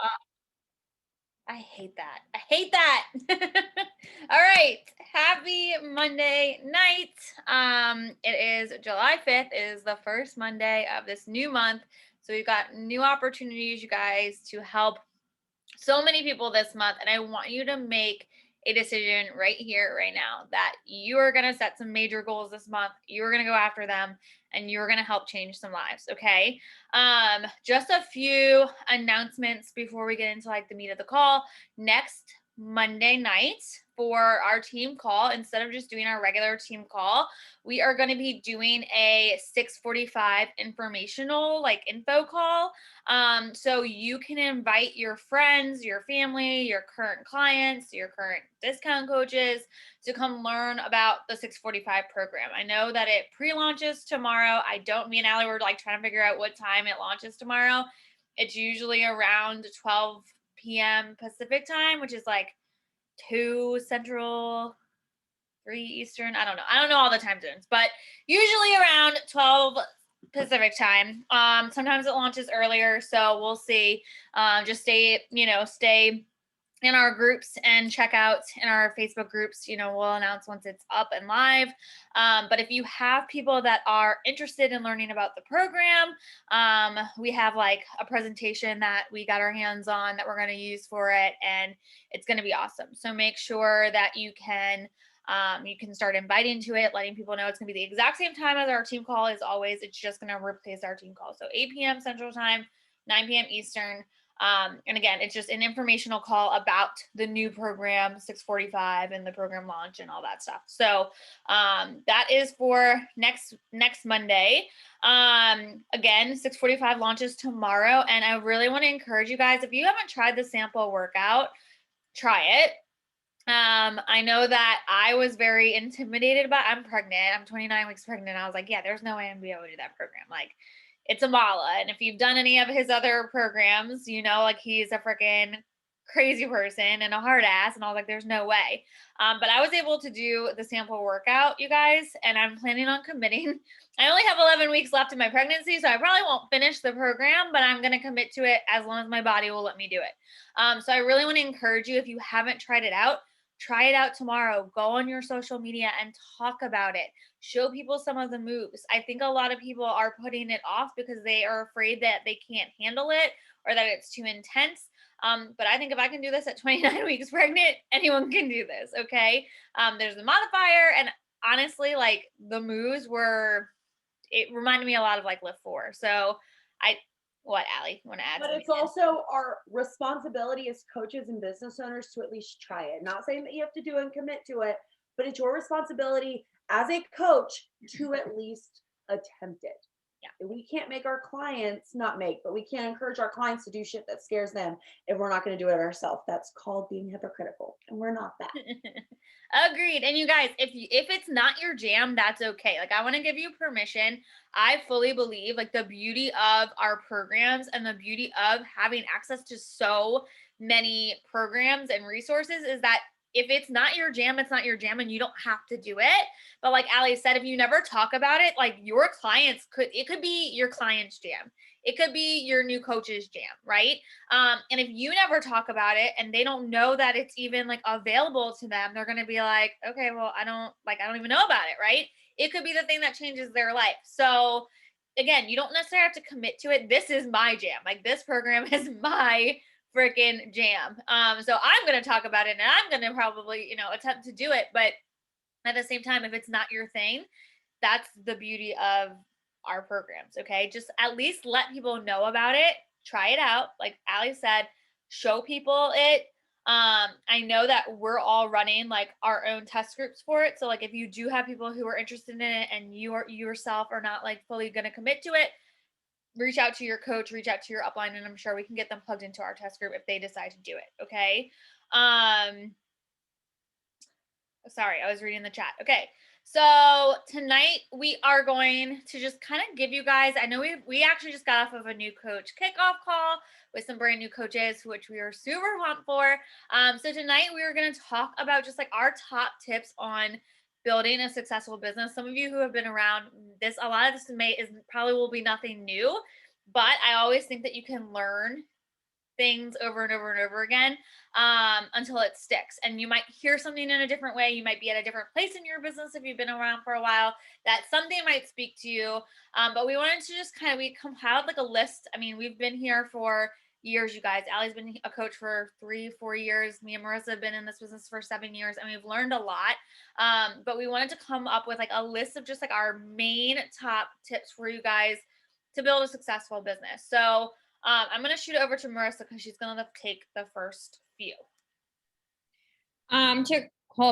Uh, I hate that. I hate that. All right. Happy Monday night. It is July 5th. It is the first Monday of this new month. So we've got new opportunities, you guys, to help so many people this month. And I want you to make a decision right here, right now, that you are going to set some major goals this month. You're going to go after them and you're going to help change some lives. Okay. Just a few announcements before we get into like the meat of the call. Next Monday night for our team call, instead of just doing our regular team call, we are going to be doing a 6:45 informational like info call. So you can invite your friends, your family, your current clients, your current discount coaches to come learn about the 6:45 program. I know that it pre-launches tomorrow. Me and Allie were like trying to figure out what time it launches tomorrow. It's usually around 12 p.m. Pacific time, which is like 2 Central, 3 Eastern. I don't know. I don't know all the time zones, but usually around 12 Pacific time. Sometimes it launches earlier, so we'll see. Just stay in our groups and check out in our Facebook groups. We'll announce once it's up and live. But if you have people that are interested in learning about the program, we have like a presentation that we got our hands on that we're going to use for it, and it's going to be awesome. So make sure that you can start inviting to it, letting people know it's going to be the exact same time as our team call is always. It's just going to replace our team call. So 8 p.m. Central Time, 9 p.m. Eastern. And again, it's just an informational call about the new program, 6:45, and the program launch and all that stuff. So that is for next Monday. Again, 6:45 launches tomorrow. And I really want to encourage you guys, if you haven't tried the sample workout, try it. I know that I was very intimidated I'm pregnant. I'm 29 weeks pregnant. I was like, yeah, there's no way I'm gonna be able to do that program. Like, it's a mala. And if you've done any of his other programs, like he's a freaking crazy person and a hard ass. And I was like, there's no way. But I was able to do the sample workout, you guys, and I'm planning on committing. I only have 11 weeks left in my pregnancy, so I probably won't finish the program, but I'm going to commit to it as long as my body will let me do it. So I really want to encourage you, if you haven't tried it out, try it out tomorrow. Go on your social media and talk about it. Show people some of the moves. I think a lot of people are putting it off because they are afraid that they can't handle it or that it's too intense. But I think if I can do this at 29 weeks pregnant, anyone can do this. Okay. There's the modifier, and honestly, like the moves it reminded me a lot of like Lift 4. So what, Allie, want to add But something it's in? also our responsibility as coaches and business owners to at least try it. Not saying that you have to do and commit to it, but it's your responsibility as a coach to at least attempt it. Yeah. We can't make our clients not make, but we can't encourage our clients to do shit that scares them if we're not going to do it ourselves. That's called being hypocritical, and we're not that. Agreed. And you guys, if it's not your jam, that's okay. Like, I want to give you permission. I fully believe like the beauty of our programs and the beauty of having access to so many programs and resources is that if it's not your jam, it's not your jam, and you don't have to do it. But like Ali said, if you never talk about it, like it could be your client's jam. It could be your new coach's jam, right? And if you never talk about it and they don't know that it's even like available to them, they're going to be like, okay, well, I don't even know about it, right? It could be the thing that changes their life. So again, you don't necessarily have to commit to it. This is my jam. Like, this program is my freaking jam. So I'm going to talk about it, and I'm going to probably, attempt to do it. But at the same time, if it's not your thing, that's the beauty of our programs. Okay. Just at least let people know about it. Try it out. Like Ali said, show people it. I know that we're all running like our own test groups for it. So like if you do have people who are interested in it and you yourself are not like fully going to commit to it, reach out to your coach, reach out to your upline, and I'm sure we can get them plugged into our test group if they decide to do it. Okay. Sorry, I was reading the chat. Okay. So tonight we are going to just kind of give you guys, I know we actually just got off of a new coach kickoff call with some brand new coaches, which we are super pumped for. So tonight we are going to talk about just like our top tips on building a successful business. Some of you who have been around a lot of this probably will be nothing new, but I always think that you can learn things over and over and over again until it sticks. And you might hear something in a different way. You might be at a different place in your business if you've been around for a while. That something might speak to you. But we wanted to just we compiled like a list. I mean, we've been here for years, you guys. Allie's been a coach for 3-4 years. Me and Marissa have been in this business for 7 years, and we've learned a lot. But we wanted to come up with like a list of just like our main top tips for you guys to build a successful business. So I'm going to shoot it over to Marissa because she's going to take the first few.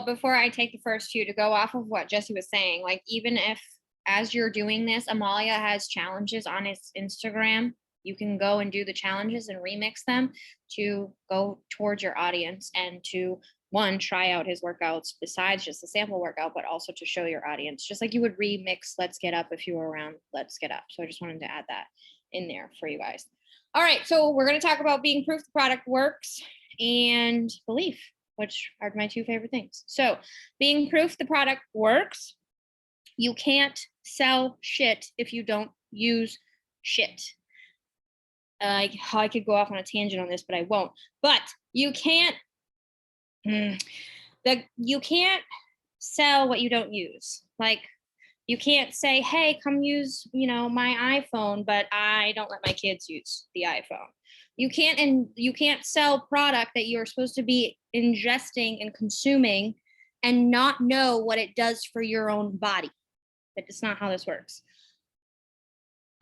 Before I take the first few, to go off of what Jesse was saying, like even if as you're doing this, Amalia has challenges on his Instagram, you can go and do the challenges and remix them to go towards your audience and to one, try out his workouts besides just the sample workout, but also to show your audience, just like you would remix Let's Get Up if you were around Let's Get Up. So I just wanted to add that in there for you guys. All right, so we're going to talk about being proof the product works and belief, which are my two favorite things. So being proof the product works, you can't sell shit if you don't use shit. I could go off on a tangent on this, but I won't. But you can't sell what you don't use. Like you can't say, hey, come use, my iPhone, but I don't let my kids use the iPhone. You can't sell product that you're supposed to be ingesting and consuming and not know what it does for your own body. That's not how this works.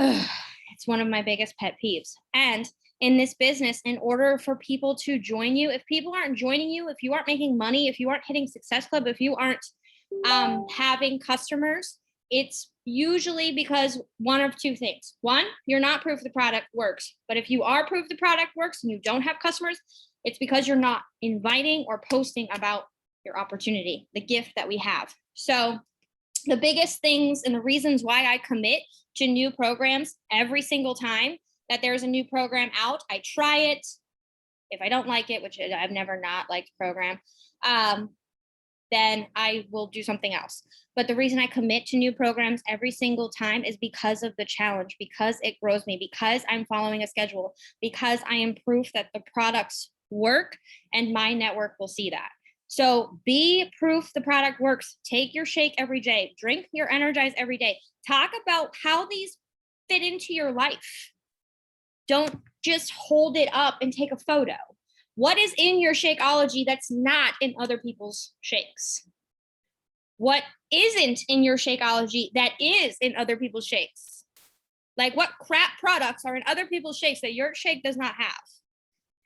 It's one of my biggest pet peeves. And in this business, in order for people to join you, if people aren't joining you, if you aren't making money, if you aren't hitting Success Club, if you aren't having customers, it's usually because one of two things. One, you're not proof the product works. But if you are proof the product works and you don't have customers, it's because you're not inviting or posting about your opportunity, the gift that we have. So the biggest things and the reasons why I commit to new programs every single time that there's a new program out, I try it. If I don't like it, which I've never not liked a program, then I will do something else. But the reason I commit to new programs every single time is because of the challenge, because it grows me, because I'm following a schedule, because I am proof that the products work and my network will see that. So be proof the product works. Take your shake every day. Drink your Energize every day. Talk about how these fit into your life. Don't just hold it up and take a photo. What is in your Shakeology that's not in other people's shakes? What isn't in your Shakeology that is in other people's shakes? Like what crap products are in other people's shakes that your shake does not have?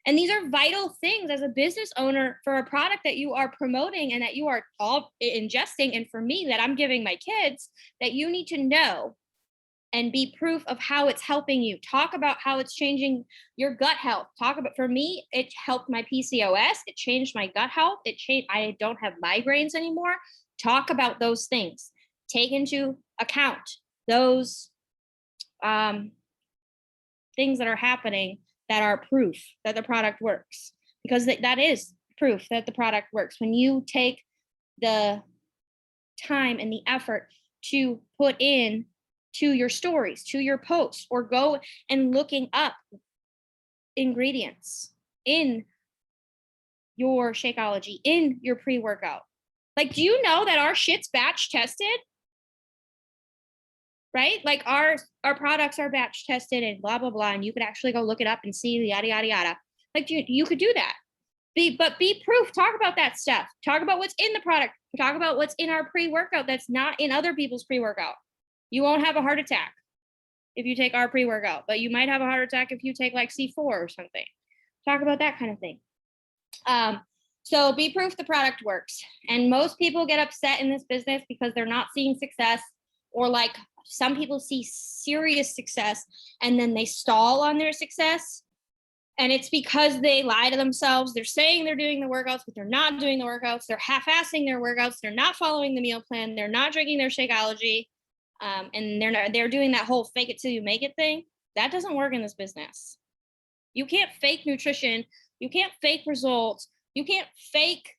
And these are vital things as a business owner for a product that you are promoting and that you are all ingesting. And for me, that I'm giving my kids, that you need to know and be proof of how it's helping you. Talk about how it's changing your gut health. For me, it helped my PCOS. It changed my gut health. I don't have migraines anymore. Talk about those things. Take into account those things that are happening that are proof that the product works, because that is proof that the product works. When you take the time and the effort to put in to your stories, to your posts, or go and looking up ingredients in your Shakeology, in your pre-workout. Like, do you know that our shit's batch tested? Right? Like our products are batch tested and blah, blah, blah. And you could actually go look it up and see the yada, yada, yada. Like you could do that. But be proof. Talk about that stuff. Talk about what's in the product. Talk about what's in our pre-workout that's not in other people's pre-workout. You won't have a heart attack if you take our pre-workout, but you might have a heart attack if you take like C4 or something. Talk about that kind of thing. So be proof the product works. And most people get upset in this business because they're not seeing success, or like some people see serious success and then they stall on their success. And it's because they lie to themselves. They're saying they're doing the workouts, but they're not doing the workouts. They're half-assing their workouts. They're not following the meal plan. They're not drinking their Shakeology. And they're doing that whole fake it till you make it thing. That doesn't work in this business. You can't fake nutrition. You can't fake results. You can't fake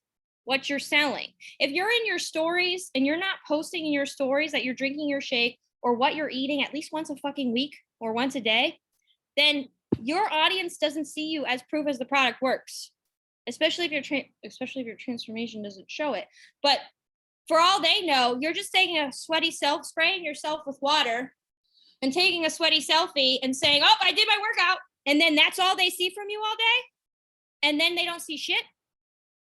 what you're selling. If you're in your stories and you're not posting in your stories that you're drinking your shake or what you're eating at least once a fucking week or once a day, then your audience doesn't see you as proof as the product works, especially if your transformation doesn't show it. But for all they know, you're just taking a sweaty self, spraying yourself with water and taking a sweaty selfie and saying, oh, I did my workout. And then that's all they see from you all day. And then they don't see shit.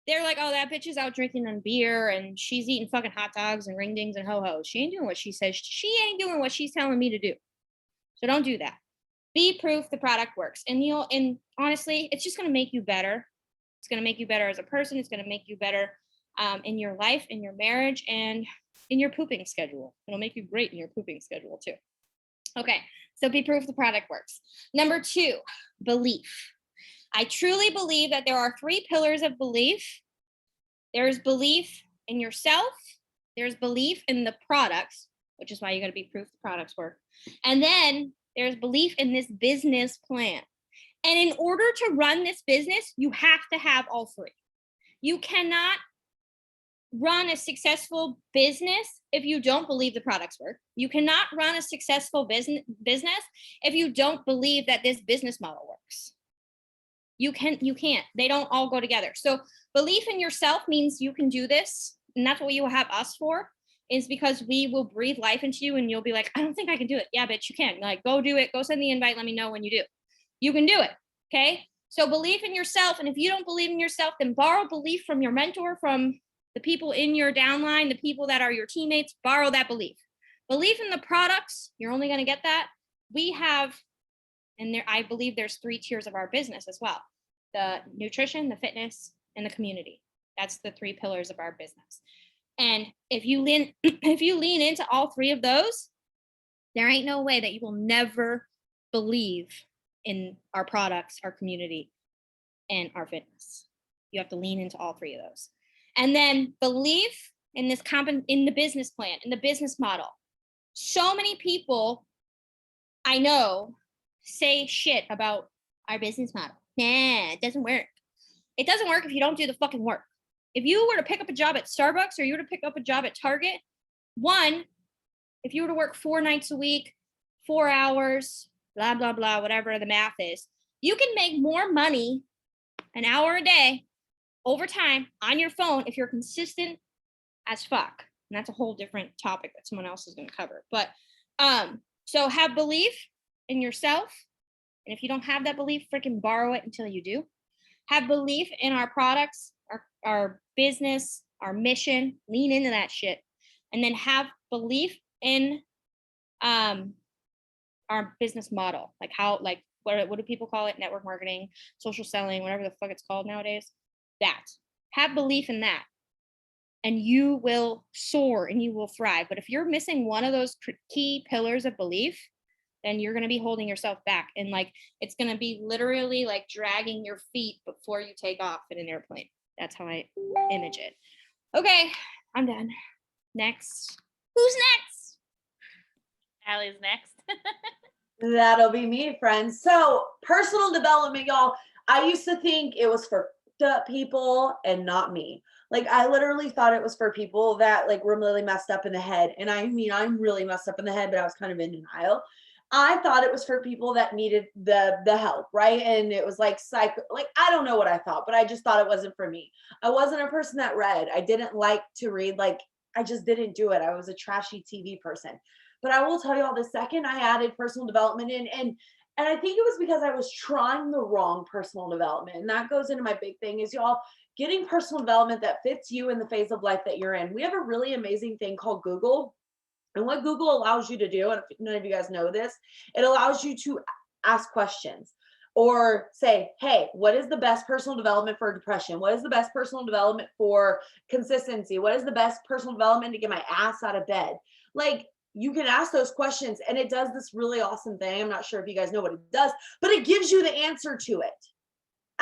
They're like, oh, that bitch is out drinking on beer and she's eating fucking hot dogs and ring dings and ho-hos. She ain't doing what she says. She ain't doing what she's telling me to do. So don't do that. Be proof the product works. And honestly, it's just going to make you better. It's going to make you better as a person. It's going to make you better in your life, in your marriage, and in your pooping schedule. It'll make you great in your pooping schedule too. Okay, so be proof the product works. Number 2, belief. I truly believe that there are 3 pillars of belief. There's belief in yourself. There's belief in the products, which is why you got to be proof the products work. And then there's belief in this business plan. And in order to run this business, you have to have all 3. You cannot run a successful business if you don't believe the products work. You cannot run a successful business if you don't believe that this business model works. You can't. They don't all go together. So belief in yourself means you can do this. And that's what you have us for, is because we will breathe life into you and you'll be like, I don't think I can do it. Yeah, bitch, you can. Like, go do it. Go send the invite. Let me know when you do. You can do it. Okay. So believe in yourself. And if you don't believe in yourself, then borrow belief from your mentor, from the people in your downline, the people that are your teammates. Borrow that belief. Belief in the products. You're only going to get that. We have, and there, I believe there's 3 tiers of our business as well: the nutrition, the fitness, and the community. That's the 3 pillars of our business. And if you lean into all 3 of those, there ain't no way that you will never believe in our products, our community, and our fitness. You have to lean into all 3 of those. And then belief in this in the business plan, in the business model. So many people I know say shit about our business model. Nah, it doesn't work. It doesn't work if you don't do the fucking work. If you were to pick up a job at Starbucks or you were to pick up a job at Target, if you were to work 4 nights a week, 4 hours, blah, blah, blah, whatever the math is, you can make more money an hour a day over time on your phone if you're consistent as fuck. And that's a whole different topic that someone else is going to cover. But so have belief in yourself. And if you don't have that belief, freaking borrow it until you do. Have belief in our products, our business, our mission. Lean into that shit. And then have belief in our business model. Like how, like, what do people call it? Network marketing, social selling, whatever the fuck it's called nowadays. That. Have belief in that. And you will soar and you will thrive. But if you're missing one of those key pillars of belief, then you're going to be holding yourself back. And like, it's going to be literally like dragging your feet before you take off in an airplane. That's how I image it. Okay, I'm done. Next. Who's next? Allie's next. That'll be me, friends. So personal development, y'all. I used to think it was for people and not me. Like, I literally thought it was for people that like were really messed up in the head. And I mean, I'm really messed up in the head, but I was kind of in denial. I thought it was for people that needed the help, right? And it was like psycho, like, I don't know what I thought, but I just thought it wasn't for me. I wasn't a person that read. I didn't like to read. Like, I just didn't do it. I was a trashy TV person. But I will tell you all, the second I added personal development in, and I think it was because I was trying the wrong personal development. And that goes into my big thing is, y'all, getting personal development that fits you in the phase of life that you're in. We have a really amazing thing called Google. And what Google allows you to do, and if none of you guys know this, it allows you to ask questions or say, hey, what is the best personal development for depression? What is the best personal development for consistency? What is the best personal development to get my ass out of bed? Like, you can ask those questions and it does this really awesome thing. I'm not sure if you guys know what it does, but it gives you the answer to it.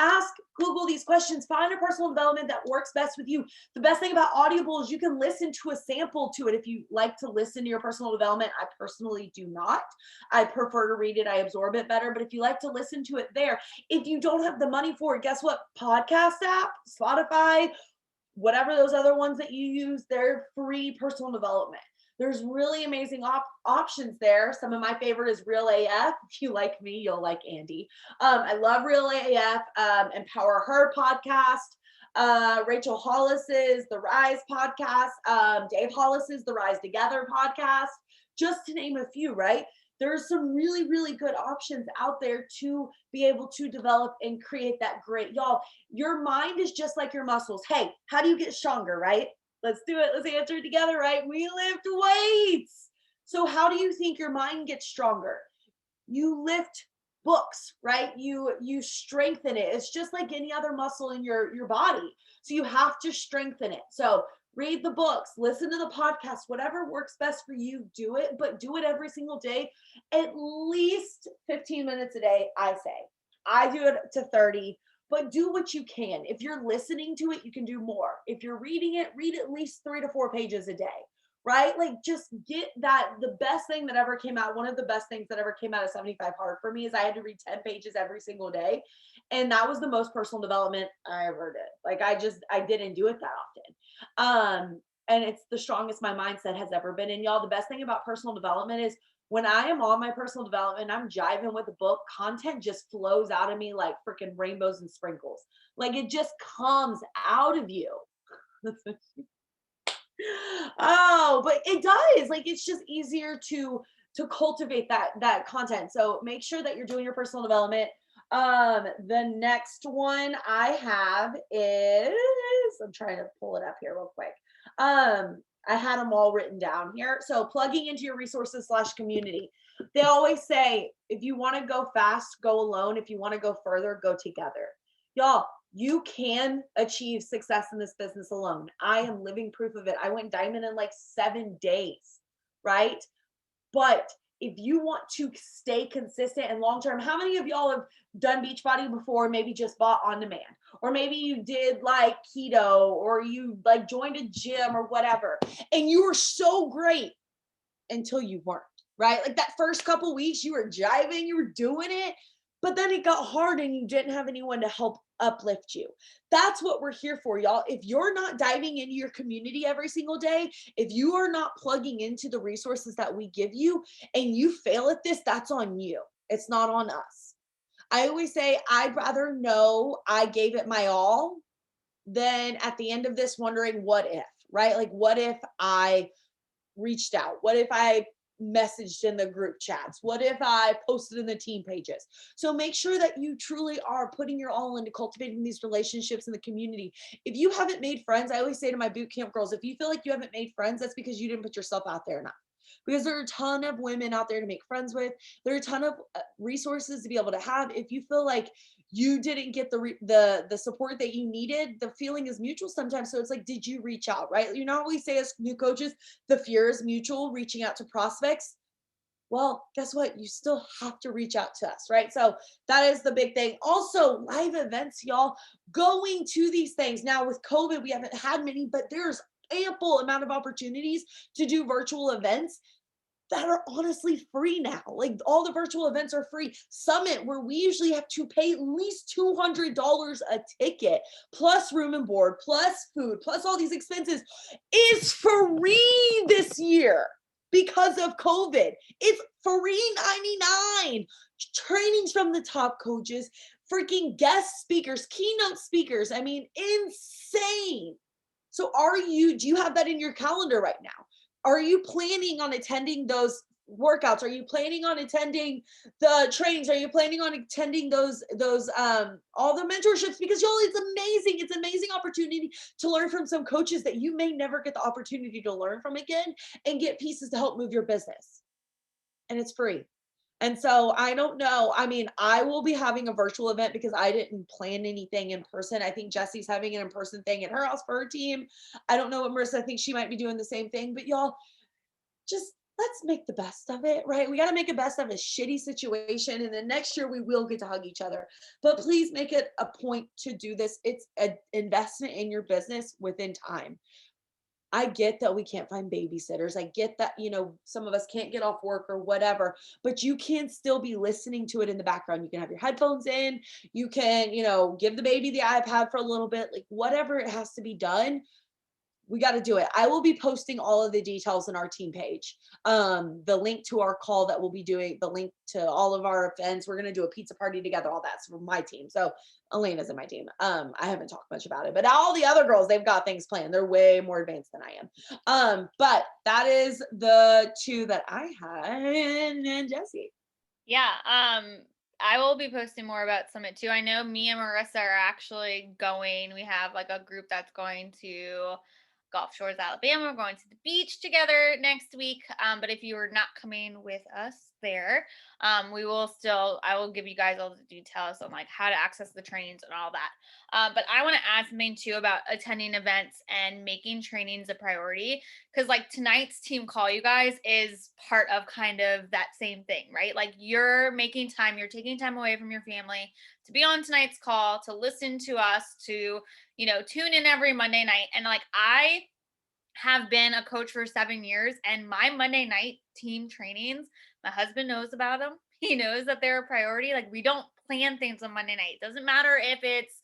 Ask Google these questions, find a personal development that works best with you. The best thing about Audible is you can listen to a sample to it if you like to listen to your personal development. I personally do not. I prefer to read it. I absorb it better. But if you like to listen to it there, if you don't have the money for it, guess what? Podcast app, Spotify, whatever those other ones that you use, they're free personal development. There's really amazing options there. Some of my favorite is Real AF. If you like me, you'll like Andy. I love Real AF, Empower Her podcast, Rachel Hollis's The Rise podcast, Dave Hollis's The Rise Together podcast, just to name a few, right? There's some really, really good options out there to be able to develop and create that great. Y'all, your mind is just like your muscles. Hey, how do you get stronger, right? Let's do it. Let's answer it together, right? We lift weights. So how do you think your mind gets stronger? You lift books, right? You strengthen it. It's just like any other muscle in your body. So you have to strengthen it. So read the books, listen to the podcast, whatever works best for you, do it, but do it every single day, at least 15 minutes a day, I say. I do it to 30, but do what you can. If you're listening to it, you can do more. If you're reading it, read at least 3 to 4 pages a day, right? Like just get that. The best thing that ever came out, one of the best things that ever came out of 75 Hard for me is I had to read 10 pages every single day. And that was the most personal development I ever did. Like I didn't do it that often. And it's the strongest my mindset has ever been. And y'all, the best thing about personal development is when I am on my personal development, I'm jiving with a book, content just flows out of me like freaking rainbows and sprinkles. Like it just comes out of you. Oh, but it does. Like it's just easier to cultivate that content. So make sure that you're doing your personal development. The next one I have is, I'm trying to pull it up here real quick. I had them all written down here. So plugging into your resources / community. They always say, if you want to go fast, go alone. If you want to go further, go together. Y'all, you can achieve success in this business alone. I am living proof of it. I went diamond in like 7 days, right? But if you want to stay consistent and long-term, how many of y'all have done Beachbody before, maybe just bought on demand, or maybe you did like keto, or you like joined a gym or whatever, and you were so great until you weren't, right? Like that first couple weeks you were jiving, you were doing it, but then it got hard and you didn't have anyone to help uplift you. That's what we're here for, y'all. If you're not diving into your community every single day, if you are not plugging into the resources that we give you and you fail at this, that's on you. It's not on us. I always say, I'd rather know I gave it my all than at the end of this wondering what if, right? Like, what if I reached out? What if I messaged in the group chats? What if I posted in the team pages? So make sure that you truly are putting your all into cultivating these relationships in the community. If you haven't made friends, I always say to my boot camp girls, if you feel like you haven't made friends, that's because you didn't put yourself out there enough. Because there are a ton of women out there to make friends with. There are a ton of resources to be able to have. If you feel like you didn't get the support that you needed, the feeling is mutual sometimes. So it's like, did you reach out, right? You know how we say as new coaches, the fear is mutual, reaching out to prospects. Well, guess what? You still have to reach out to us, right? So that is the big thing. Also, live events, y'all, going to these things. Now with COVID, we haven't had many, but there's ample amount of opportunities to do virtual events that are honestly free now. Like all the virtual events are free. Summit, where we usually have to pay at least $200 a ticket, plus room and board, plus food, plus all these expenses, is free this year because of COVID. It's free 99. Trainings from the top coaches, freaking guest speakers, keynote speakers. I mean, insane. So do you have that in your calendar right now? Are you planning on attending those workouts? Are you planning on attending the trainings? Are you planning on attending those all the mentorships? Because y'all, it's amazing. It's an amazing opportunity to learn from some coaches that you may never get the opportunity to learn from again, and get pieces to help move your business. And it's free. And so I don't know. I mean, I will be having a virtual event because I didn't plan anything in person. I think Jesse's having an in-person thing at her house for her team. I don't know what Marissa, I think she might be doing the same thing, but y'all, just let's make the best of it, right? We got to make the best of a shitty situation. And then next year we will get to hug each other, but please make it a point to do this. It's an investment in your business within time. I get that we can't find babysitters. I get that, some of us can't get off work or whatever, but you can still be listening to it in the background. You can have your headphones in, you can, give the baby the iPad for a little bit, like whatever it has to be done. We got to do it. I will be posting all of the details in our team page. The link to our call that we'll be doing, the link to all of our events. We're going to do a pizza party together, all that's for my team. So Elena's in my team. I haven't talked much about it, but all the other girls, they've got things planned. They're way more advanced than I am. But that is the two that I had. And Jessie. Yeah. I will be posting more about Summit too. I know me and Marissa are actually going. We have like a group that's going to Gulf Shores, Alabama. We're going to the beach together next week. But if you are not coming with us there, I will give you guys all the details on like how to access the trainings and all that. But I want to add something too about attending events and making trainings a priority. Because like tonight's team call, you guys, is part of kind of that same thing, right? Like you're making time, you're taking time away from your family to be on tonight's call, to listen to us, to, tune in every Monday night. And like I have been a coach for 7 years, and my Monday night team trainings, my husband knows about them. He knows that they're a priority. Like we don't plan things on Monday night. It doesn't matter if it's,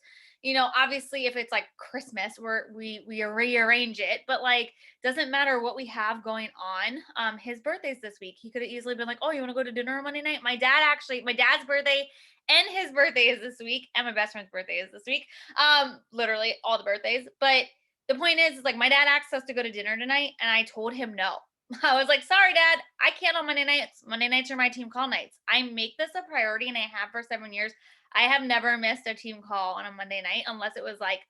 obviously if it's like Christmas, we rearrange it, but like doesn't matter what we have going on. His birthday's this week. He could have easily been like, oh, you want to go to dinner on Monday night? My dad's birthday and his birthday is this week, and my best friend's birthday is this week. Literally all the birthdays. But the point is like my dad asked us to go to dinner tonight, and I told him no. I was like, sorry, Dad, I can't on Monday nights. Monday nights are my team call nights. I make this a priority, and I have for 7 years. I have never missed a team call on a Monday night unless it was like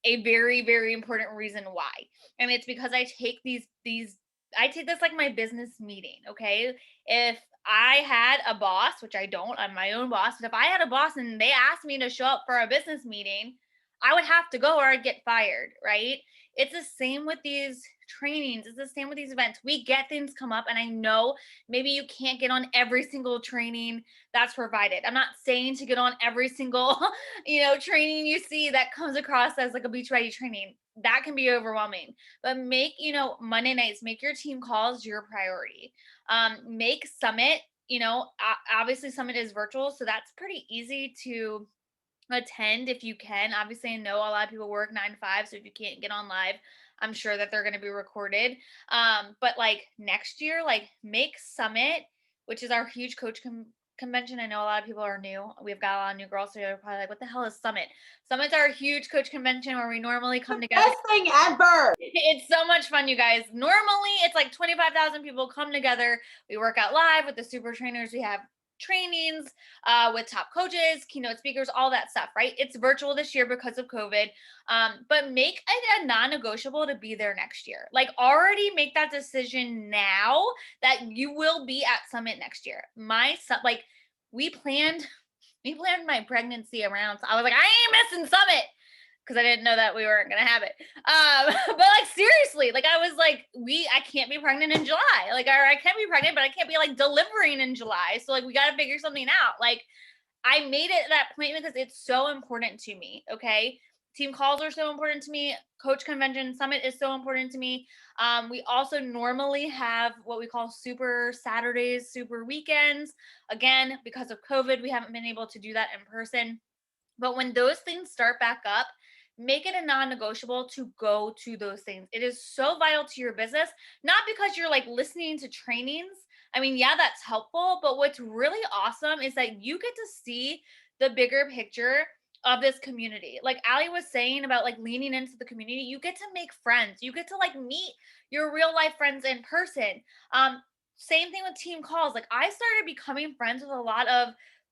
a very, very important reason why. And it's because I take I take this like my business meeting. Okay. If I had a boss, which I don't, I'm my own boss, but if I had a boss and they asked me to show up for a business meeting, I would have to go or I'd get fired, right? It's the same with these trainings. It's the same with these events. We get things come up, and I know maybe you can't get on every single training that's provided. I'm not saying to get on every single, training you see that comes across as like a Beachbody training. That can be overwhelming. But make, Monday nights, make your team calls your priority. Make Summit, obviously Summit is virtual, so that's pretty easy to attend if you can. Obviously, I know a lot of people work 9 to 5, so if you can't get on live, I'm sure that they're going to be recorded. But like next year, like make Summit, which is our huge coach convention. I know a lot of people are new. We've got a lot of new girls, so they're probably like, what the hell is Summit? Summit's our huge coach convention where we normally come together. Best thing ever. It's so much fun, you guys. Normally, it's like 25,000 people come together. We work out live with the super trainers. We have trainings with top coaches, keynote speakers, all that stuff, right? It's virtual this year because of COVID, but make it a non-negotiable to be there next year. Like already make that decision now that you will be at Summit next year. We planned my pregnancy around. So I was like, I ain't missing Summit, because I didn't know that we weren't going to have it. But like, seriously, like I was like, I can't be pregnant in July. Like, or I can be pregnant, but I can't be like delivering in July. So like, we got to figure something out. Like I made it that point because it's so important to me. Okay. Team calls are so important to me. Coach convention Summit is so important to me. We also normally have what we call super Saturdays, super weekends. Again, because of COVID, we haven't been able to do that in person. But when those things start back up, make it a non-negotiable to go to those things. It is so vital to your business, not because you're like listening to trainings. I mean, yeah, that's helpful, but what's really awesome is that you get to see the bigger picture of this community. Like Ali was saying about like leaning into the community, you get to make friends. You get to like meet your real life friends in person. Same thing with team calls. Like I started becoming friends with a lot of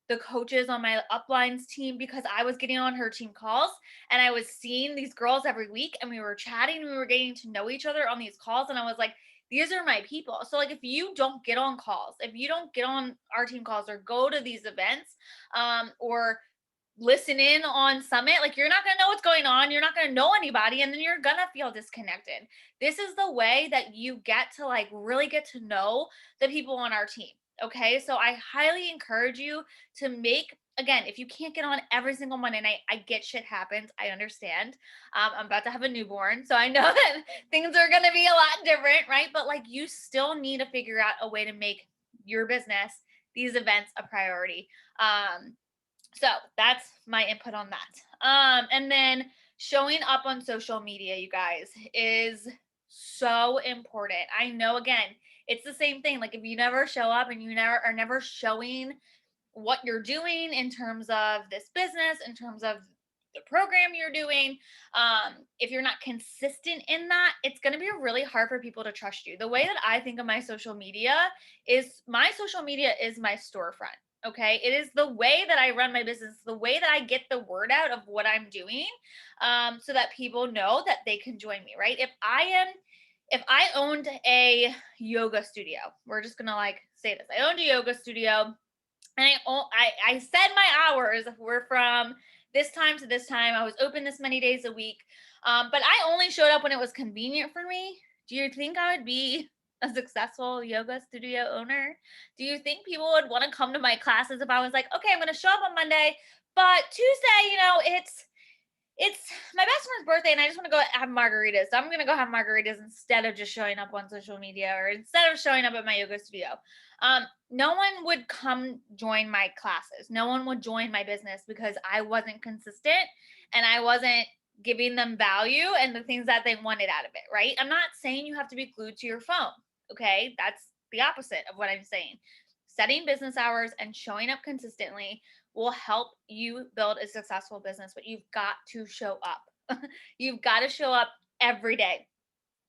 the coaches on my uplines team because I was getting on her team calls and I was seeing these girls every week, and we were chatting and we were getting to know each other on these calls. And I was like, these are my people. So like, if you don't get on calls, if you don't get on our team calls or go to these events, or listen in on Summit, like you're not going to know what's going on. You're not going to know anybody. And then you're going to feel disconnected. This is the way that you get to like really get to know the people on our team. Okay. So I highly encourage you to make, again, if you can't get on every single Monday night, I get shit happens. I understand. I'm about to have a newborn, so I know that things are going to be a lot different, right? But like you still need to figure out a way to make your business, these events, a priority. So that's my input on that. And then showing up on social media, you guys, is so important. I know, again, it's the same thing. Like if you never show up and you never showing what you're doing in terms of this business, in terms of the program you're doing, if you're not consistent in that, it's going to be really hard for people to trust you. The way that I think of my social media is my storefront. Okay. It is the way that I run my business, the way that I get the word out of what I'm doing, so that people know that they can join me, right? If I owned a yoga studio, we're just going to like say this. I owned a yoga studio, and I said my hours were from this time to this time. I was open this many days a week. But I only showed up when it was convenient for me. Do you think I would be a successful yoga studio owner? Do you think people would want to come to my classes if I was like, okay, I'm going to show up on Monday, but Tuesday, it's my best friend's birthday and I just want to go have margaritas. So I'm going to go have margaritas instead of just showing up on social media or instead of showing up at my yoga studio. No one would come join my classes. No one would join my business because I wasn't consistent and I wasn't giving them value and the things that they wanted out of it, right? I'm not saying you have to be glued to your phone. Okay. That's the opposite of what I'm saying. Setting business hours and showing up consistently will help you build a successful business, but you've got to show up. You've got to show up every day.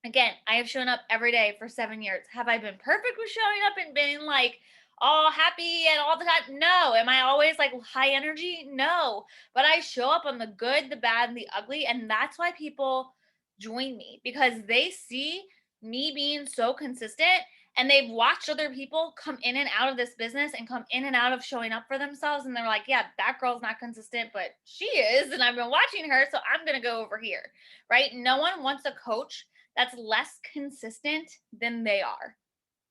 Again, I have shown up every day for 7 years. Have I been perfect with showing up and being like all happy and all the time? No. Am I always like high energy? No. But I show up on the good, the bad, and the ugly. And that's why people join me, because they see me being so consistent and they've watched other people come in and out of this business and come in and out of showing up for themselves. And they're like, yeah, that girl's not consistent, but she is. And I've been watching her. So I'm going to go over here, right? No one wants a coach that's less consistent than they are.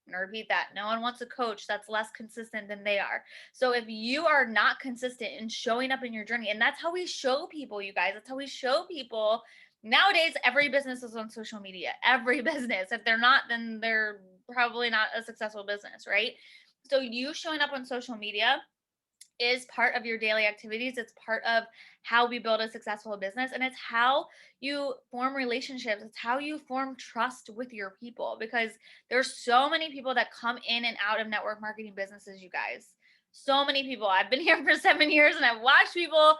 I'm going to repeat that. No one wants a coach that's less consistent than they are. So if you are not consistent in showing up in your journey, and that's how we show people, you guys, that's how we show people. Nowadays, every business is on social media. Every business. If they're not, then they're probably not a successful business, right? So you showing up on social media is part of your daily activities. It's part of how we build a successful business, and it's how you form relationships. It's how you form trust with your people, because there's so many people that come in and out of network marketing businesses, you guys. So many people. I've been here for 7 years and I've watched people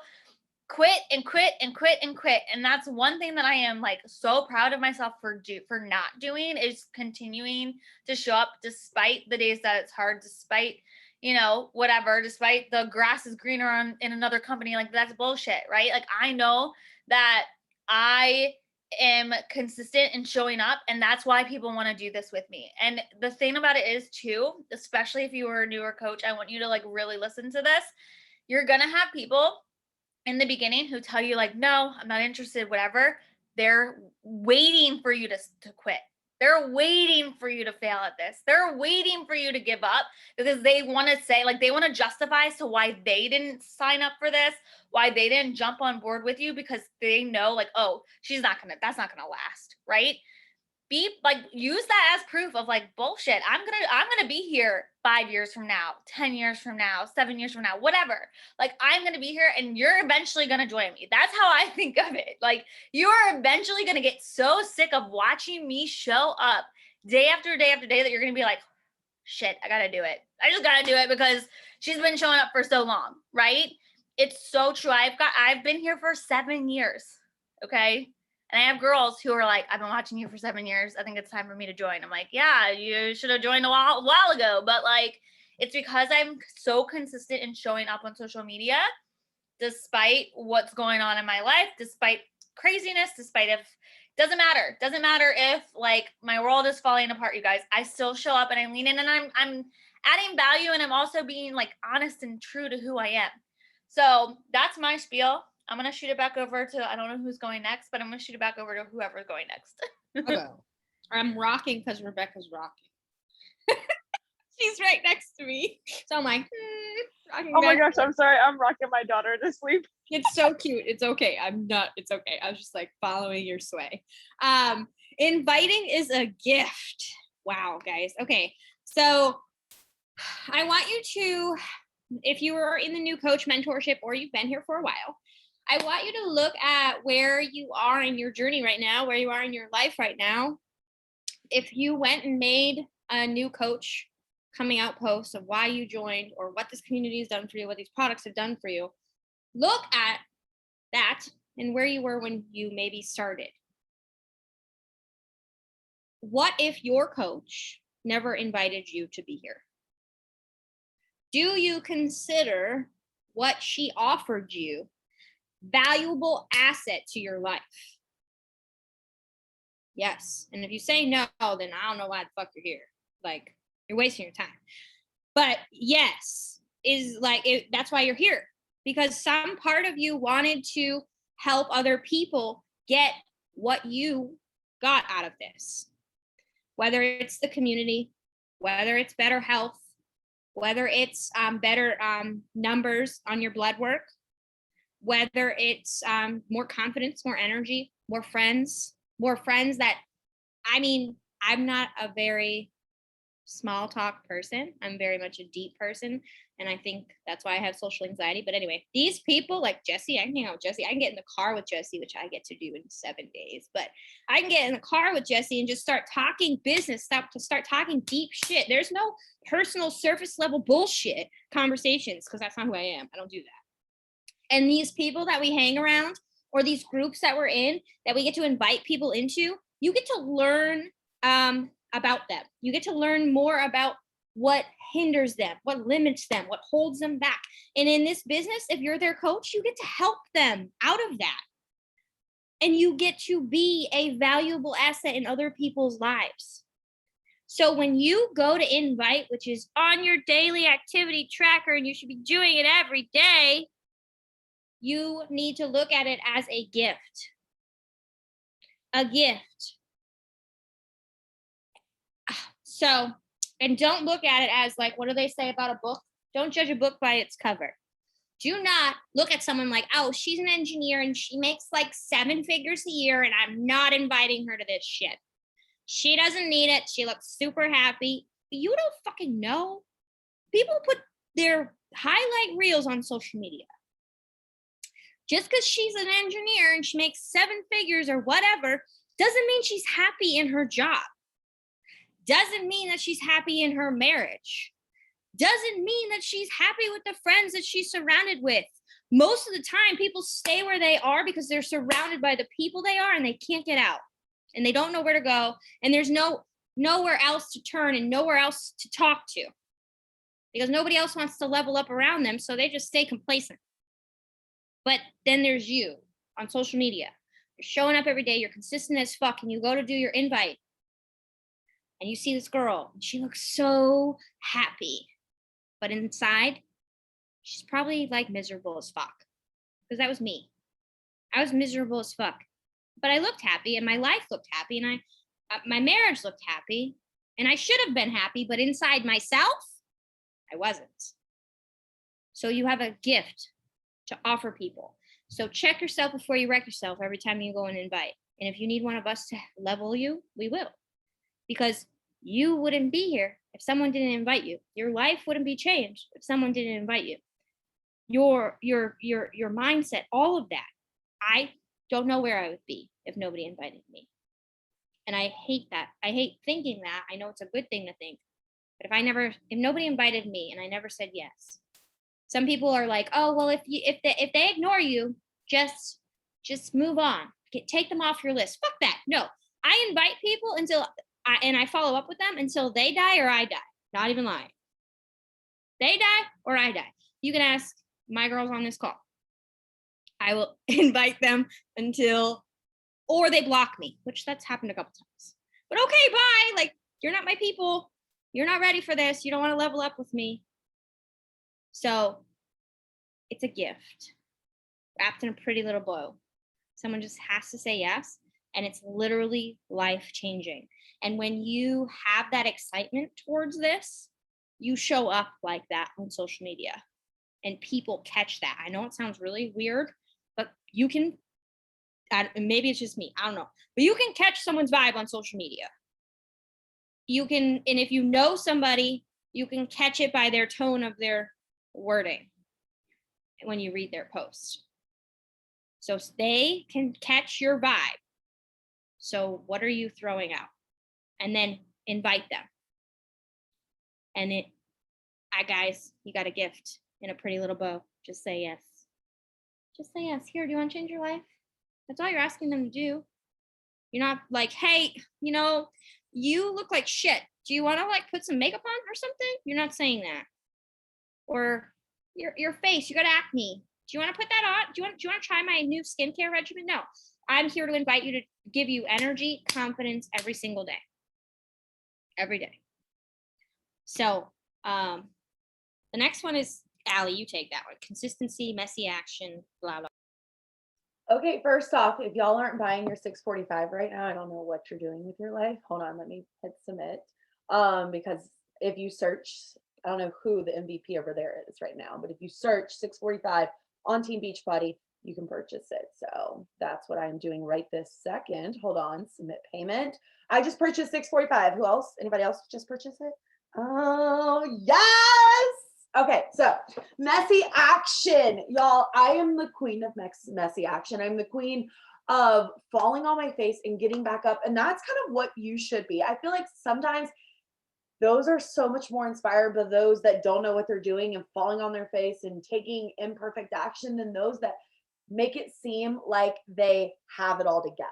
quit and quit and quit and quit. And that's one thing that I am like so proud of myself for not doing, is continuing to show up despite the days that it's hard, despite whatever, despite the grass is greener in another company. Like that's bullshit, right? Like I know that I am consistent in showing up, and that's why people want to do this with me. And the thing about it is too, especially if you were a newer coach, I want you to like really listen to this. You're going to have people in the beginning who tell you like, no, I'm not interested, whatever. They're waiting for you to quit. They're waiting for you to fail at this. They're waiting for you to give up, because they want to say, like, they want to justify as to why they didn't sign up for this, why they didn't jump on board with you, because they know like, oh, that's not gonna last, right? Be like, use that as proof of like, bullshit. I'm gonna be here 5 years from now, 10 years from now, 7 years from now, whatever. Like I'm gonna be here and you're eventually gonna join me. That's how I think of it. Like you are eventually gonna get so sick of watching me show up day after day after day that you're gonna be like, shit, I gotta do it. I just gotta do it because she's been showing up for so long, right? It's so true. I've been here for 7 years. Okay. And I have girls who are like, I've been watching you for 7 years. I think it's time for me to join. I'm like, yeah, you should have joined a while ago. But like, it's because I'm so consistent in showing up on social media, despite what's going on in my life, despite craziness, doesn't matter if like my world is falling apart, you guys. I still show up and I lean in, and I'm adding value, and I'm also being like honest and true to who I am. So that's my spiel. I'm going to shoot it back over to, I don't know who's going next, but I'm going to shoot it back over to whoever's going next. Okay. I'm rocking because Rebecca's rocking. She's right next to me. So I'm like, rocking. Oh my gosh, I'm sorry. I'm rocking my daughter to sleep. It's so cute. It's okay. It's okay. I was just like following your sway. Inviting is a gift. Wow, guys. Okay. So I want you to, if you are in the new coach mentorship or you've been here for a while, I want you to look at where you are in your journey right now, where you are in your life right now. If you went and made a new coach coming out post of why you joined or what this community has done for you, what these products have done for you, look at that and where you were when you maybe started. What if your coach never invited you to be here? Do you consider what she offered you valuable asset to your life? Yes. And if you say no, then I don't know why the fuck you're here. Like, you're wasting your time. But yes, is like that's why you're here, because some part of you wanted to help other people get what you got out of this, whether it's the community, whether it's better health, whether it's better numbers on your blood work, whether it's more confidence, more energy, more friends that, I mean, I'm not a very small talk person. I'm very much a deep person. And I think that's why I have social anxiety. But anyway, these people like Jesse, I can hang out with Jesse. I can get in the car with Jesse, which I get to do in 7 days. But I can get in the car with Jesse and just start talking business, start talking deep shit. There's no personal surface level bullshit conversations, because that's not who I am. I don't do that. And these people that we hang around, or these groups that we're in, that we get to invite people into, you get to learn about them. You get to learn more about what hinders them, what limits them, what holds them back. And in this business, if you're their coach, you get to help them out of that. And you get to be a valuable asset in other people's lives. So when you go to invite, which is on your daily activity tracker, and you should be doing it every day, you need to look at it as a gift. A gift. So, and don't look at it as like, what do they say about a book? Don't judge a book by its cover. Do not look at someone like, oh, she's an engineer and she makes like 7 figures a year and I'm not inviting her to this shit. She doesn't need it. She looks super happy. You don't fucking know. People put their highlight reels on social media. Just because she's an engineer and she makes 7 figures or whatever doesn't mean she's happy in her job. Doesn't mean that she's happy in her marriage. Doesn't mean that she's happy with the friends that she's surrounded with. Most of the time, people stay where they are because they're surrounded by the people they are and they can't get out. And they don't know where to go. And there's nowhere else to turn and nowhere else to talk to. Because nobody else wants to level up around them, so they just stay complacent. But then there's you on social media. You're showing up every day, you're consistent as fuck, and you go to do your invite. And you see this girl, and she looks so happy. But inside, she's probably like miserable as fuck. Because that was me. I was miserable as fuck. But I looked happy, and my life looked happy, and my marriage looked happy, and I should have been happy, but inside myself, I wasn't. So you have a gift to offer people. So check yourself before you wreck yourself every time you go and invite. And if you need one of us to level you, we will. Because you wouldn't be here if someone didn't invite you. Your life wouldn't be changed if someone didn't invite you. Your mindset, all of that. I don't know where I would be if nobody invited me. And I hate that. I hate thinking that. I know it's a good thing to think. But if nobody invited me and I never said yes. Some people are like, oh, well, if they ignore you, just move on. Take them off your list. Fuck that. No, I invite people until I follow up with them until they die or I die. Not even lying. They die or I die. You can ask my girls on this call. I will invite them or they block me, which that's happened a couple times. But okay, bye. Like, you're not my people. You're not ready for this. You don't want to level up with me. So it's a gift wrapped in a pretty little bow. Someone just has to say yes. And it's literally life changing. And when you have that excitement towards this, you show up like that on social media and people catch that. I know it sounds really weird, but you can, maybe it's just me, I don't know, but you can catch someone's vibe on social media. You can, and if you know somebody, you can catch it by their tone of their wording when you read their post. So they can catch your vibe. So what are you throwing out? And then invite them. And guys, you got a gift in a pretty little bow. Just say yes. Just say yes. Here, do you want to change your life? That's all you're asking them to do. You're not like, hey, you look like shit. Do you want to like put some makeup on or something? You're not saying that. Or your face, you got acne. Do you want to put that on? Do you want to try my new skincare regimen? No. I'm here to invite you to give you energy, confidence every single day. Every day. So the next one is, Allie, you take that one. Consistency, messy action, blah, blah. Okay, first off, if y'all aren't buying your 645 right now, I don't know what you're doing with your life. Hold on, let me hit submit. Because if you search, I don't know who the MVP over there is right now, but if you search 645 on Team Beachbody, you can purchase it. So that's what I'm doing right this second. Hold on, submit payment. I just purchased 645. Who else? Anybody else just purchase it? Oh, yes. Okay, so messy action, y'all. I am the queen of messy action. I'm the queen of falling on my face and getting back up. And that's kind of what you should be. I feel like sometimes those are so much more inspired by those that don't know what they're doing and falling on their face and taking imperfect action than those that make it seem like they have it all together.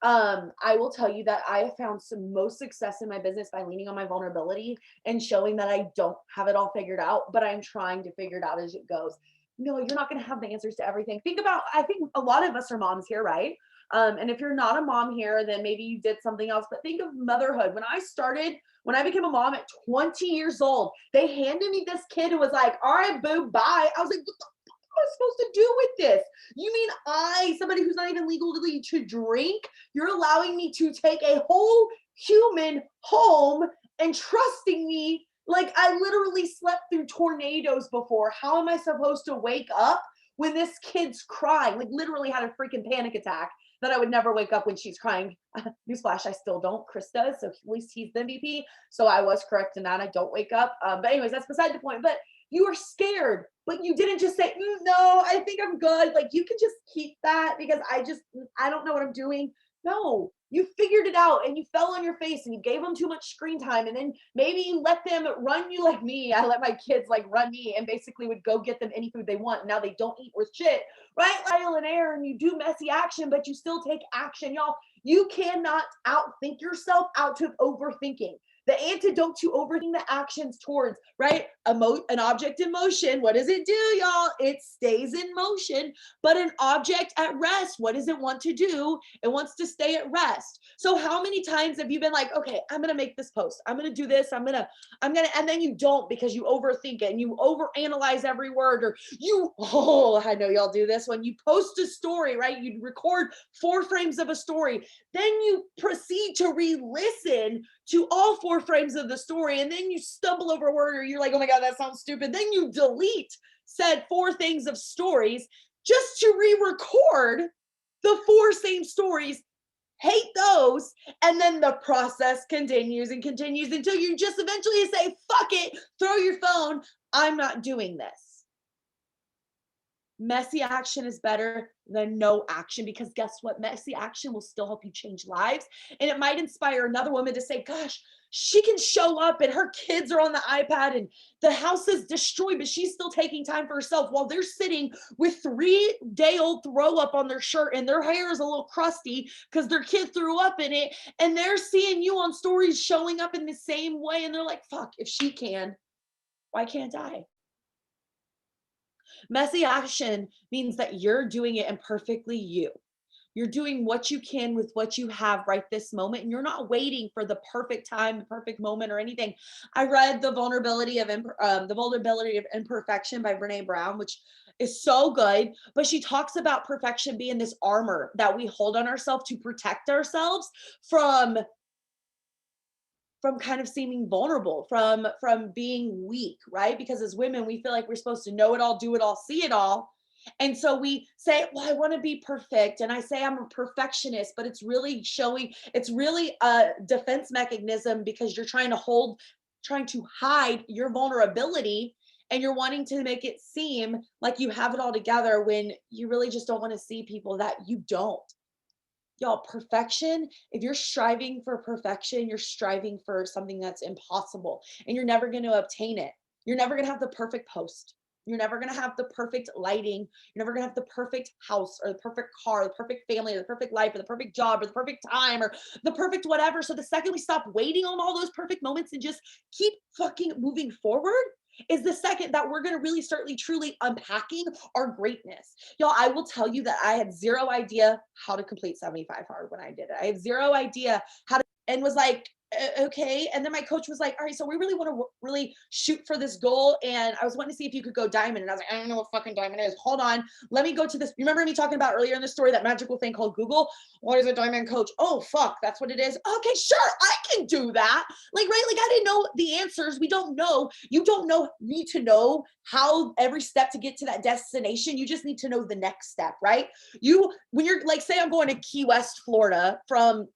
I will tell you that I have found some most success in my business by leaning on my vulnerability and showing that I don't have it all figured out, but I'm trying to figure it out as it goes. No, you're not going to have the answers to everything. I think a lot of us are moms here, right? And if you're not a mom here, then maybe you did something else, but think of motherhood. When I became a mom at 20 years old, they handed me this kid who was like, all right, boo, bye. I was like, what the am I supposed to do with this? You mean somebody who's not even legally to drink, you're allowing me to take a whole human home and trusting me? Like, I literally slept through tornadoes before. How am I supposed to wake up when this kid's crying? Like, literally had a freaking panic attack that I would never wake up when she's crying. Newsflash, I still don't. Chris does, so at least he's the MVP. So I was correct in that. I don't wake up. But anyways, that's beside the point. But you were scared, but you didn't just say, no, I think I'm good. Like, you can just keep that because I don't know what I'm doing. No, you figured it out and you fell on your face and you gave them too much screen time. And then maybe you let them run you like me. I let my kids like run me and basically would go get them any food they want. And now they don't eat worth shit, right? Trial and error, and you do messy action, but you still take action. Y'all, you cannot outthink yourself out of overthinking. The antidote to overthinking the actions towards, right? An object in motion, what does it do, y'all? It stays in motion. But an object at rest, what does it want to do? It wants to stay at rest. So how many times have you been like, okay, I'm going to make this post. I'm going to do this. I'm going to, and then you don't because you overthink it and you overanalyze every word, or I know y'all do this. When you post a story, right? You record 4 frames of a story. Then you proceed to re-listen to all 4 frames of the story, and then you stumble over a word, or you're like, oh my God, that sounds stupid. Then you delete said 4 things of stories just to re-record the 4 same stories, hate those, and then the process continues and continues until you just eventually say, fuck it, throw your phone, I'm not doing this. Messy action is better than no action, because guess what? Messy action will still help you change lives. And it might inspire another woman to say, gosh, she can show up and her kids are on the iPad and the house is destroyed, but she's still taking time for herself while they're sitting with 3-day-old throw up on their shirt and their hair is a little crusty because their kid threw up in it. And they're seeing you on stories showing up in the same way. And they're like, fuck, if she can, why can't I? Messy action means that you're doing it imperfectly you. You're doing what you can with what you have right this moment, and you're not waiting for the perfect time, the perfect moment, or anything. I read The Vulnerability of Imperfection by Brené Brown, which is so good, but she talks about perfection being this armor that we hold on ourselves to protect ourselves from kind of seeming vulnerable, from being weak, right? Because as women, we feel like we're supposed to know it all, do it all, see it all. And so we say, well, I want to be perfect. And I say I'm a perfectionist, but it's really a defense mechanism because you're trying to hide your vulnerability and you're wanting to make it seem like you have it all together when you really just don't want to see people that you don't. Y'all, perfection, if you're striving for perfection, you're striving for something that's impossible and you're never going to obtain it. You're never going to have the perfect post. You're never going to have the perfect lighting. You're never going to have the perfect house or the perfect car, the perfect family, or the perfect life, or the perfect job, or the perfect time, or the perfect whatever. So the second we stop waiting on all those perfect moments and just keep fucking moving forward, is the second that we're going to really start truly unpacking our greatness. Y'all, I will tell you that I had zero idea how to complete 75 hard when I did it. I had zero idea how to, and was like, okay. And then my coach was like, all right, so we really want to really shoot for this goal. And I was wanting to see if you could go diamond. And I was like, I don't know what fucking diamond is. Hold on. Let me go to this. Remember me talking about earlier in the story, that magical thing called Google? What is a diamond, coach? Oh, fuck. That's what it is. Okay, sure. I can do that. Like, right. Like I didn't know the answers. We don't know. You don't need to know how every step to get to that destination. You just need to know the next step, right? When you're like, say I'm going to Key West, Florida from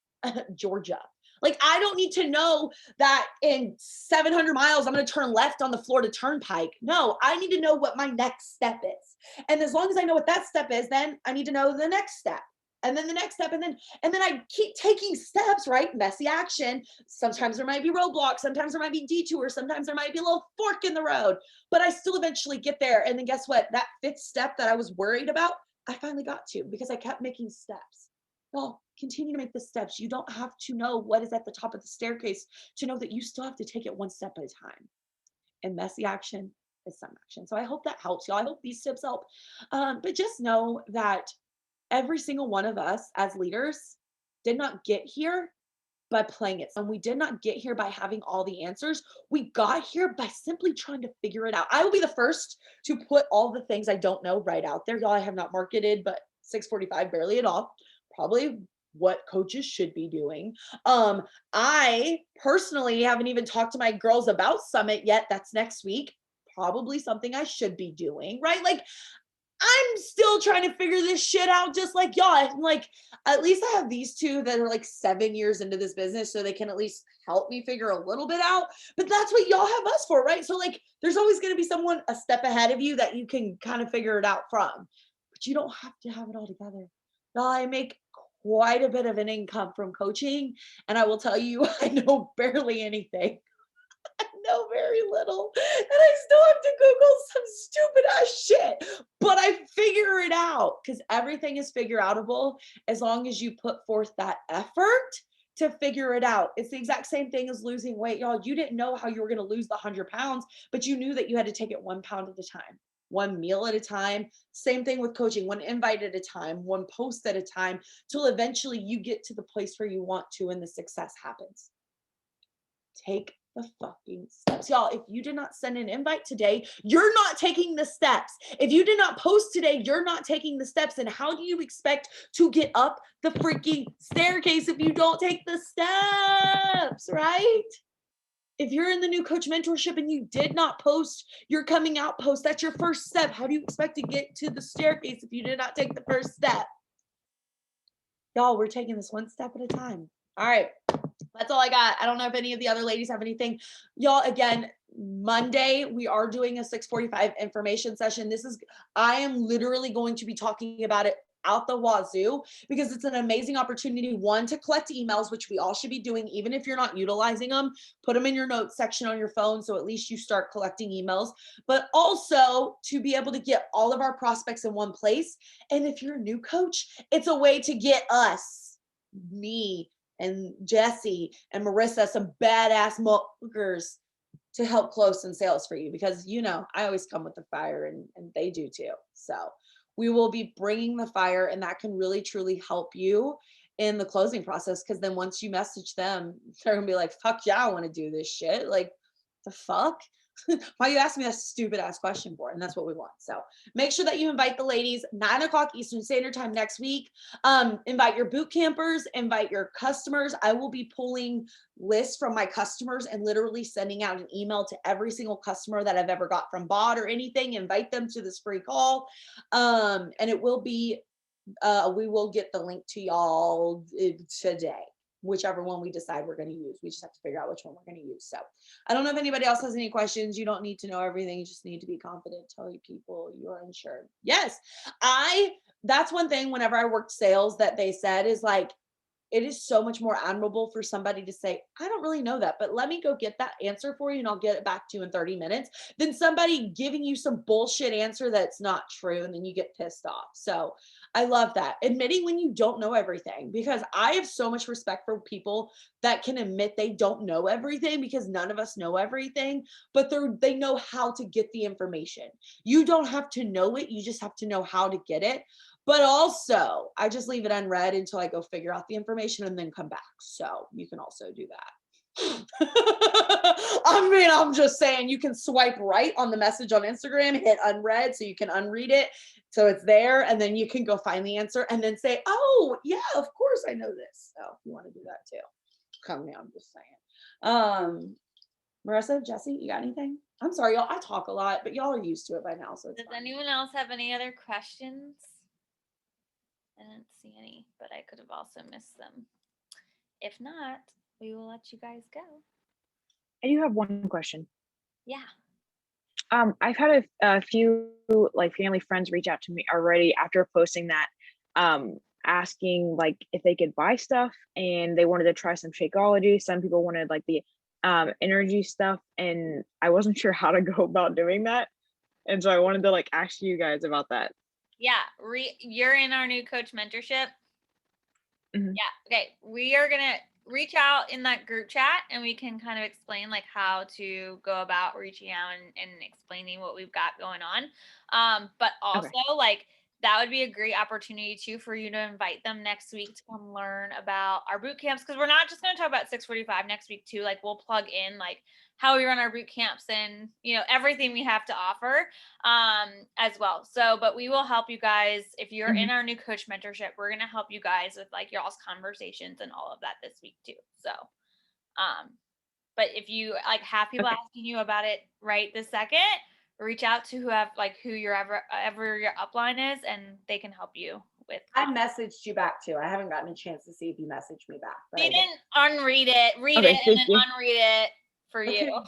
Georgia. Like, I don't need to know that in 700 miles, I'm going to turn left on the Florida Turnpike. No, I need to know what my next step is. And as long as I know what that step is, then I need to know the next step. And then the next step. And then I keep taking steps, right? Messy action. Sometimes there might be roadblocks. Sometimes there might be detours. Sometimes there might be a little fork in the road, but I still eventually get there. And then guess what? That fifth step that I was worried about, I finally got to because I kept making steps. Well, continue to make the steps. You don't have to know what is at the top of the staircase to know that you still have to take it one step at a time. And messy action is some action. So I hope that helps y'all. I hope these tips help. But just know that every single one of us as leaders did not get here by playing it. And we did not get here by having all the answers. We got here by simply trying to figure it out. I will be the first to put all the things I don't know right out there. Y'all, I have not marketed, but 645 barely at all. Probably what coaches should be doing. I personally haven't even talked to my girls about Summit yet. That's next week. Probably something I should be doing, right? Like, I'm still trying to figure this shit out just like y'all. I'm like, at least I have these two that are like 7 years into this business, so they can at least help me figure a little bit out. But that's what y'all have us for, right? So like, there's always going to be someone a step ahead of you that you can kind of figure it out from. But you don't have to have it all together. Y'all, I make quite a bit of an income from coaching, and I will tell you, I know barely anything. I know very little, and I still have to Google some stupid ass shit, but I figure it out because everything is figure outable as long as you put forth that effort to figure it out. It's the exact same thing as losing weight, y'all. You didn't know how you were going to lose the 100 pounds, but you knew that you had to take it 1 pound at a time, one meal at a time. Same thing with coaching, one invite at a time, one post at a time, till eventually you get to the place where you want to and the success happens. Take the fucking steps. Y'all, if you did not send an invite today, you're not taking the steps. If you did not post today, you're not taking the steps. And how do you expect to get up the freaking staircase if you don't take the steps, right? If you're in the new coach mentorship and you did not post your coming out post, that's your first step. How do you expect to get to the staircase if you did not take the first step? Y'all, we're taking this one step at a time. All right. That's all I got. I don't know if any of the other ladies have anything. Y'all, again, Monday, we are doing a 645 information session. I am literally going to be talking about it out the wazoo because it's an amazing opportunity, one, to collect emails, which we all should be doing, even if you're not utilizing them. Put them in your notes section on your phone so at least you start collecting emails, but also to be able to get all of our prospects in one place. And if you're a new coach, it's a way to get us, me, and Jesse and Marissa, some badass motherfuckers to help close some sales for you because, you know, I always come with the fire and they do too. So we will be bringing the fire, and that can really, truly help you in the closing process. Because then once you message them, they're going to be like, fuck yeah, I want to do this shit. Like, the fuck? Why you asking me that stupid ass question for? And that's what we want. So make sure that you invite the ladies 9 o'clock Eastern Standard Time next week. Invite your boot campers, invite your customers. I will be pulling lists from my customers and literally sending out an email to every single customer that I've ever got from bot or anything. Invite them to this free call. And it will be, we will get the link to y'all today. whichever one we decide we're going to use. We just have to figure out which one we're going to use. So I don't know if anybody else has any questions. You don't need to know everything. You just need to be confident. Tell you people you're insured. Yes. That's one thing whenever I worked sales that they said is like, it is so much more admirable for somebody to say, I don't really know that, but let me go get that answer for you and I'll get it back to you in 30 minutes than somebody giving you some bullshit answer that's not true. And then you get pissed off. So I love that. Admitting when you don't know everything, because I have so much respect for people that can admit they don't know everything, because none of us know everything, but they know how to get the information. You don't have to know it. You just have to know how to get it. But also, I just leave it unread until I go figure out the information and then come back. So you can also do that. I mean, I'm just saying you can swipe right on the message on Instagram, hit unread so you can unread it. So it's there, and then you can go find the answer and then say, oh, yeah, of course I know this. So if you want to do that too. Come now, I'm just saying. Marissa, Jesse, you got anything? I'm sorry, y'all. I talk a lot, but y'all are used to it by now. So it's Does fine. anyone else have any other questions? I didn't see any, but I could have also missed them. If not, we will let you guys go. I do have one question. Yeah. I've had a few like family friends reach out to me already after posting that, asking like if they could buy stuff, and they wanted to try some Shakeology. Some people wanted like the energy stuff, and I wasn't sure how to go about doing that. And so I wanted to like ask you guys about that. Yeah. You're in our new coach mentorship. Mhm. Yeah. Okay. We are going to reach out in that group chat and we can kind of explain like how to go about reaching out and explaining what we've got going on. But also like that would be a great opportunity too for you to invite them next week to come learn about our boot camps. Cause we're not just going to talk about 645 next week too. Like we'll plug in like how we run our boot camps and, you know, everything we have to offer as well. So, but we will help you guys if you're in our new coach mentorship. We're going to help you guys with like y'all's conversations and all of that this week too. So, but if you like have people asking you about it right this second, reach out to who your ever your upline is, and they can help you with. I messaged you back too. I haven't gotten a chance to see if you messaged me back. We didn't unread it. Read Okay, it and thank then you. unread it for you.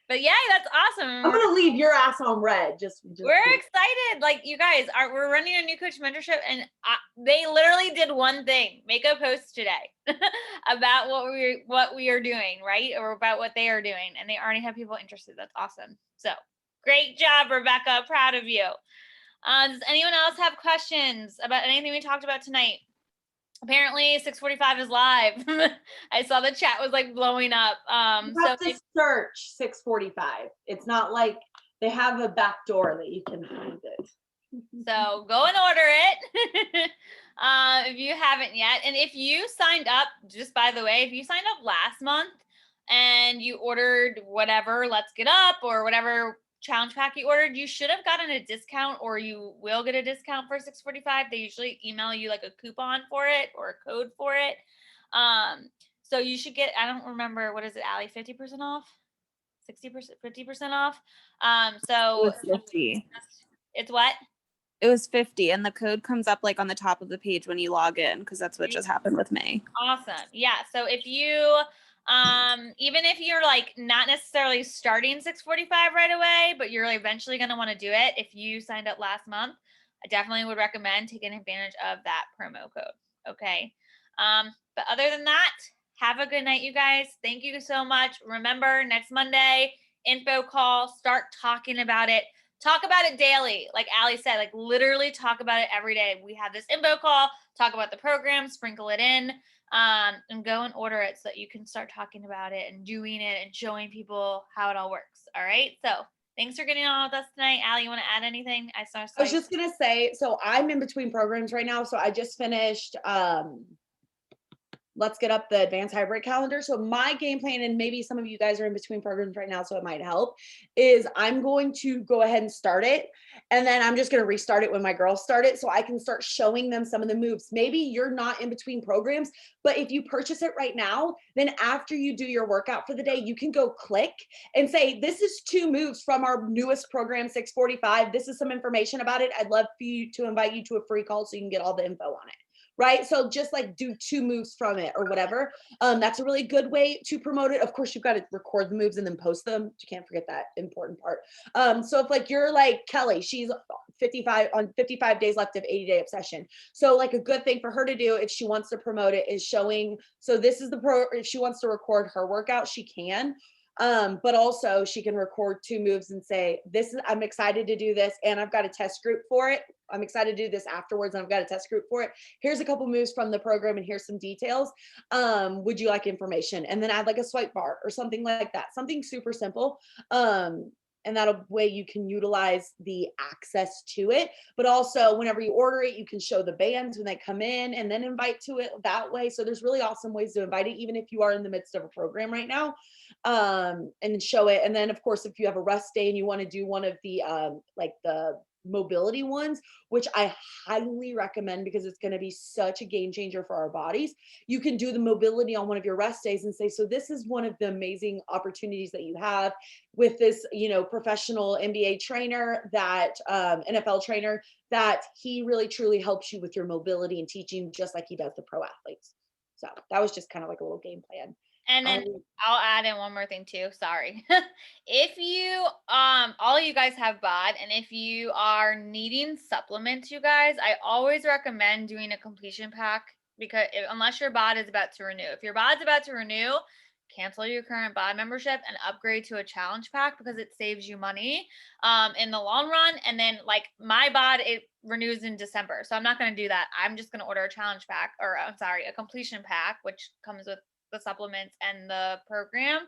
But yeah, that's awesome. I'm gonna leave your ass on red. We're excited. Like you guys we're running a new coach mentorship, and they literally did one thing: make a post today about what we are doing, right, or about what they are doing, and they already have people interested. That's awesome. So great job, Rebecca. Proud of you. Does anyone else have questions about anything we talked about tonight? Apparently 645 is live. I saw the chat was like blowing up. You have to search 645. It's not like they have a back door that you can find it. So go and order it if you haven't yet. And if you signed up, just by the way, if you signed up last month and you ordered whatever, Let's Get Up or whatever challenge pack you ordered, you should have gotten a discount, or you will get a discount for 645. They usually email you like a coupon for it or a code for it. So you should get, I don't remember, what is it, Allie, 50% off? 60%, 50% off? So It was 50. It's what? It was 50, and the code comes up like on the top of the page when you log in, because that's what just happened with me. Awesome. Yeah. So if you even if you're like not necessarily starting 645 right away, but you're eventually going to want to do it, if you signed up last month, I definitely would recommend taking advantage of that promo code. Okay. But other than that, have a good night, you guys. Thank you so much. Remember, next Monday, info call, start talking about it. Talk about it daily. Like Allie said, like literally talk about it every day. We have this info call, talk about the program, sprinkle it in, and go and order it so that you can start talking about it and doing it and showing people how it all works. All right. So thanks for getting on with us tonight. Allie, you want to add anything? I was just going to say, so I'm in between programs right now. So I just finished let's get up the advanced hybrid calendar. So my game plan, and maybe some of you guys are in between programs right now, so it might help, is I'm going to go ahead and start it. And then I'm just going to restart it when my girls start it so I can start showing them some of the moves. Maybe you're not in between programs, but if you purchase it right now, then after you do your workout for the day, you can go click and say, this is 2 moves from our newest program, 645. This is some information about it. I'd love for you to invite you to a free call so you can get all the info on it. Right. So just like do 2 moves from it or whatever. That's a really good way to promote it. Of course, you've got to record the moves and then post them. You can't forget that important part. So if like you're like Kelly, she's 55 days left of 80-day obsession. So like a good thing for her to do if she wants to promote it is showing. So this is if she wants to record her workout, she can. But also she can record 2 moves and say, I'm excited to do this and I've got a test group for it. I'm excited to do this afterwards and I've got a test group for it. Here's a couple moves from the program and here's some details. Would you like information? And then add like a swipe bar or something like that. Something super simple. And that way you can utilize the access to it. But also whenever you order it, you can show the bands when they come in and then invite to it that way. So there's really awesome ways to invite it, even if you are in the midst of a program right now, and show it. And then of course, if you have a rest day and you want to do one of the, like the mobility ones, which I highly recommend because it's going to be such a game changer for our bodies. You can do the mobility on one of your rest days and say, so this is one of the amazing opportunities that you have with this, professional NBA trainer, that NFL trainer, that he really truly helps you with your mobility and teaching just like he does the pro athletes. So that was just kind of like a little game plan. And then I'll add in one more thing too. Sorry. If you, all you guys have BOD, and if you are needing supplements, you guys, I always recommend doing a completion pack because unless your BOD is about to renew. If your BOD is about to renew, cancel your current BOD membership and upgrade to a challenge pack because it saves you money in the long run. And then like my BOD, it renews in December. So I'm not going to do that. I'm just going to order a challenge pack, or I'm sorry, a completion pack, which comes with the supplements and the program,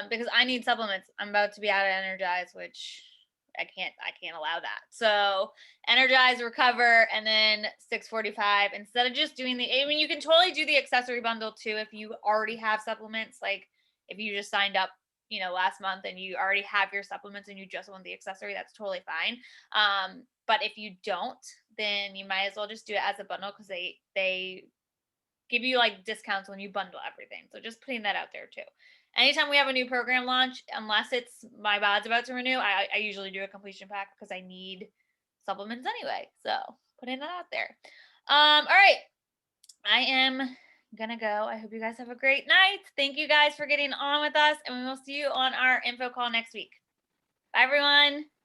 because I need supplements. I'm about to be out of Energize, which I can't allow that. So Energize, Recover, and then 645 instead of just doing you can totally do the accessory bundle too if you already have supplements. Like if you just signed up last month and you already have your supplements and you just want the accessory, that's totally fine. But if you don't, then you might as well just do it as a bundle because they give you like discounts when you bundle everything. So just putting that out there too. Anytime we have a new program launch, unless it's my BOD's about to renew, I usually do a completion pack because I need supplements anyway. So putting that out there. All right. I am gonna go. I hope you guys have a great night. Thank you guys for getting on with us, and we will see you on our info call next week. Bye everyone.